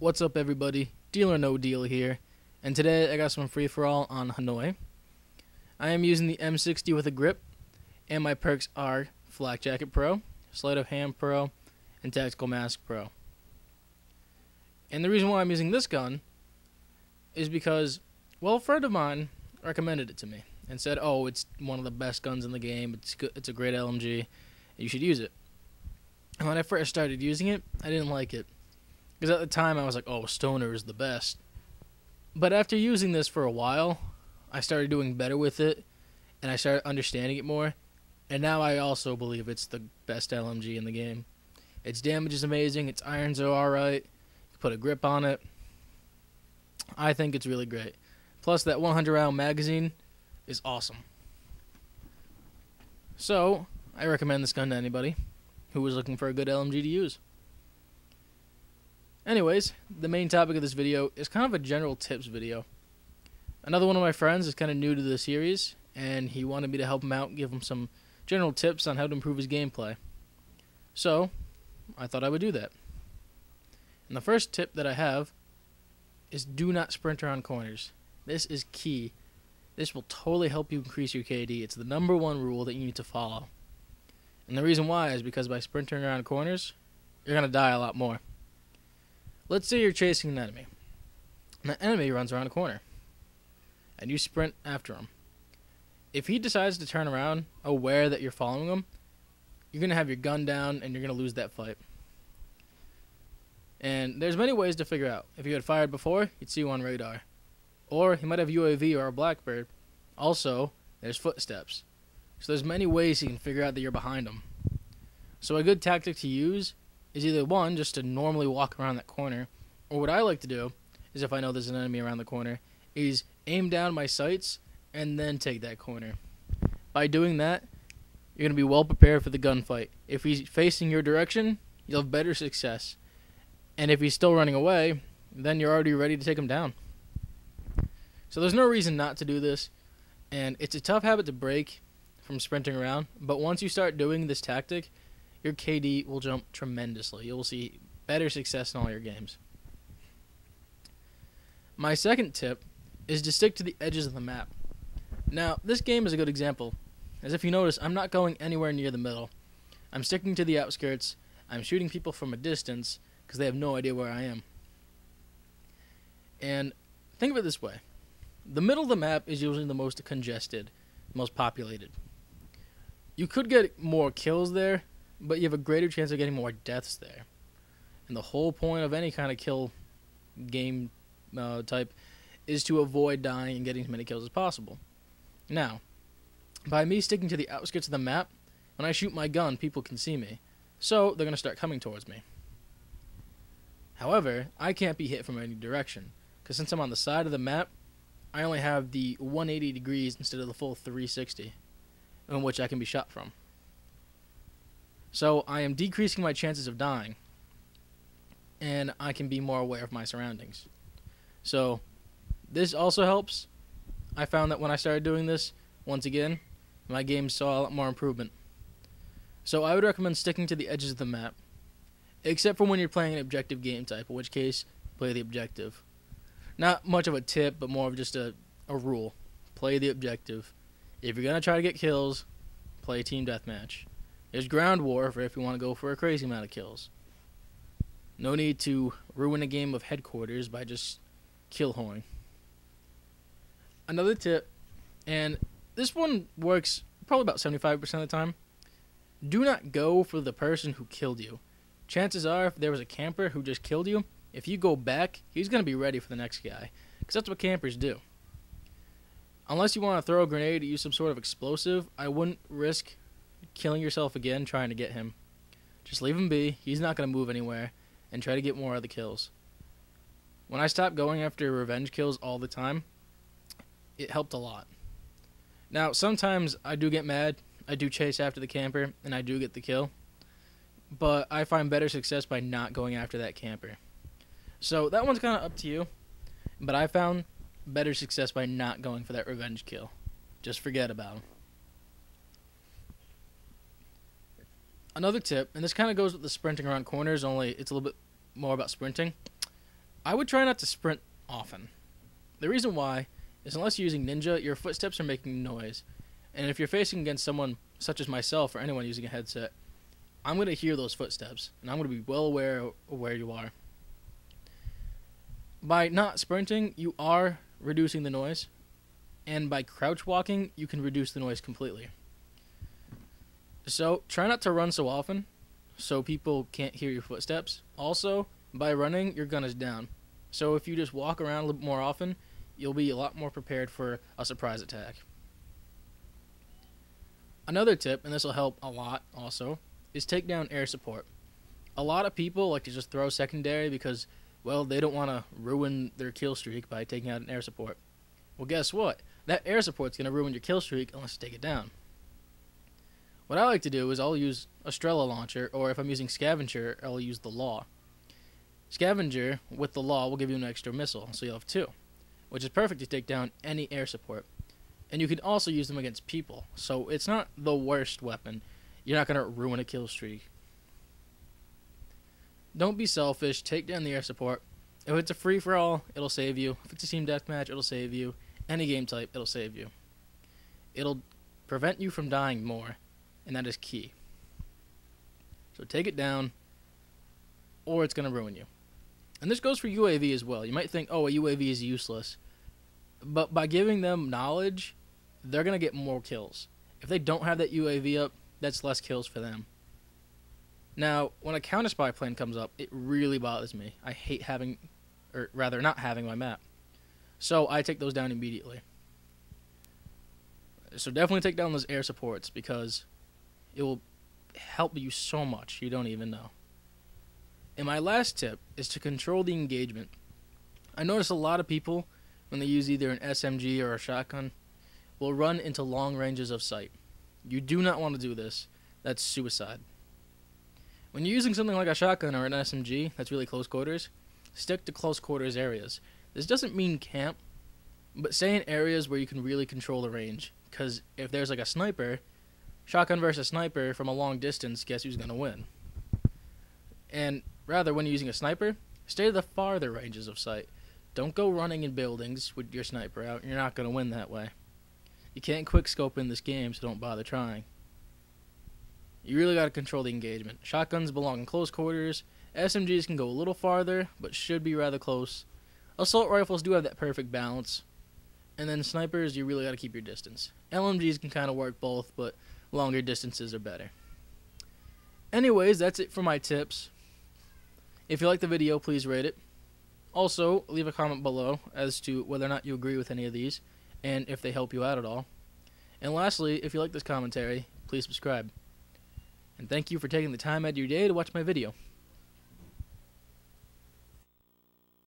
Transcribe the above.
What's up, everybody? Diehlornodiehl here, and today I got some free-for-all on Hanoi. I am using the M60 with a grip, and my perks are Flak Jacket Pro, Sleight of Hand Pro, and Tactical Mask Pro. And the reason why I'm using this gun is because, well, a friend of mine recommended it to me and said, "Oh, it's one of the best guns in the game. It's good. It's a great LMG. You should use it." And when I first started using it, I didn't like it. Because at the time, I was like, oh, Stoner is the best. But after using this for a while, I started doing better with it, and I started understanding it more. And now I also believe it's the best LMG in the game. Its damage is amazing, its irons are alright, you put a grip on it. I think it's really great. Plus, that 100-round magazine is awesome. So, I recommend this gun to anybody who is looking for a good LMG to use. Anyways, the main topic of this video is kind of a general tips video. Another one of my friends is kind of new to the series, and he wanted me to help him out and give him some general tips on how to improve his gameplay. So, I thought I would do that. And the first tip that I have is do not sprint around corners. This is key. This will totally help you increase your KD. It's the #1 rule that you need to follow. And the reason why is because by sprinting around corners, you're going to die a lot more. Let's say you're chasing an enemy, and the enemy runs around a corner, and you sprint after him. If he decides to turn around, aware that you're following him, you're going to have your gun down, and you're going to lose that fight. And there's many ways to figure out. If you had fired before, you'd see you on radar. Or he might have UAV or a Blackbird. Also, there's footsteps. So there's many ways you can figure out that you're behind him. So a good tactic to use is either one, just to normally walk around that corner, or what I like to do is if I know there's an enemy around the corner, is aim down my sights and then take that corner. By doing that, you're going to be well prepared for the gunfight. If he's facing your direction, you'll have better success. And if he's still running away, then you're already ready to take him down. So there's no reason not to do this, and it's a tough habit to break from sprinting around, but once you start doing this tactic, your KD will jump tremendously. You'll see better success in all your games. My second tip is to stick to the edges of the map. Now, this game is a good example. As if you notice, I'm not going anywhere near the middle. I'm sticking to the outskirts. I'm shooting people from a distance because they have no idea where I am. And think of it this way. The middle of the map is usually the most congested, most populated. You could get more kills there, but you have a greater chance of getting more deaths there. And the whole point of any kind of kill game type is to avoid dying and getting as many kills as possible. Now, by me sticking to the outskirts of the map, when I shoot my gun, people can see me. So, they're going to start coming towards me. However, I can't be hit from any direction, because since I'm on the side of the map, I only have the 180 degrees instead of the full 360, in which I can be shot from. So I am decreasing my chances of dying, and I can be more aware of my surroundings. So this also helps. I found that when I started doing this, once again, my game saw a lot more improvement. So I would recommend sticking to the edges of the map, except for when you're playing an objective game type, in which case, play the objective. Not much of a tip, but more of just a rule. Play the objective. If you're going to try to get kills, play team deathmatch. There's ground war for if you want to go for a crazy amount of kills. No need to ruin a game of headquarters by just kill whoring. Another tip, and this one works probably about 75% of the time, do not go for the person who killed you. Chances are, if there was a camper who just killed you, if you go back, he's going to be ready for the next guy, because that's what campers do. Unless you want to throw a grenade or use some sort of explosive, I wouldn't risk killing yourself again trying to get him. Just leave him be. He's not going to move anywhere, and try to get more of the kills. When I stopped going after revenge kills all the time, it helped a lot. Now, sometimes I do get mad. I do chase after the camper, and I do get the kill. But I find better success by not going after that camper. So that one's kind of up to you. But I found better success by not going for that revenge kill. Just forget about him. Another tip, and this kind of goes with the sprinting around corners, only it's a little bit more about sprinting. I would try not to sprint often. The reason why is unless you're using ninja, your footsteps are making noise. And if you're facing against someone such as myself or anyone using a headset, I'm going to hear those footsteps, and I'm going to be well aware of where you are. By not sprinting, you are reducing the noise, and by crouch walking, you can reduce the noise completely. So try not to run so often, so people can't hear your footsteps. Also, by running, your gun is down. So if you just walk around a little more often, you'll be a lot more prepared for a surprise attack. Another tip, and this will help a lot also, is take down air support. A lot of people like to just throw secondary because, well, they don't want to ruin their kill streak by taking out an air support. Well, guess what? That air support's going to ruin your kill streak unless you take it down. What I like to do is I'll use a Strela launcher, or if I'm using Scavenger, I'll use the Law. Scavenger with the Law will give you an extra missile, so you'll have 2, which is perfect to take down any air support. And you can also use them against people, so it's not the worst weapon. You're not going to ruin a kill streak. Don't be selfish, take down the air support. If it's a free-for-all, it'll save you. If it's a team deathmatch, it'll save you. Any game type, it'll save you. It'll prevent you from dying more, and that is key. So take it down, or it's going to ruin you. And this goes for UAV as well. You might think, oh, a UAV is useless. But by giving them knowledge, they're going to get more kills. If they don't have that UAV up, that's less kills for them. Now, when a counter-spy plane comes up, it really bothers me. I hate having, or rather not having my map. So I take those down immediately. So definitely take down those air supports because it will help you so much you don't even know. And my last tip is to control the engagement. I notice a lot of people, when they use either an SMG or a shotgun, will run into long ranges of sight. You do not want to do this. That's suicide. When you're using something like a shotgun or an SMG that's really close quarters, stick to close quarters areas. This doesn't mean camp, but stay in areas where you can really control the range. Because if there's like a sniper, shotgun versus sniper from a long distance, guess who's going to win? And rather, when you're using a sniper, stay to the farther ranges of sight. Don't go running in buildings with your sniper out. You're not going to win that way. You can't quick scope in this game, so don't bother trying. You really got to control the engagement. Shotguns belong in close quarters. SMGs can go a little farther, but should be rather close. Assault rifles do have that perfect balance. And then snipers, you really got to keep your distance. LMGs can kind of work both, but longer distances are better. Anyways, that's it for my tips. If you like the video, please rate it. Also, leave a comment below as to whether or not you agree with any of these, and if they help you out at all. And lastly, if you like this commentary, please subscribe. And thank you for taking the time out of your day to watch my video.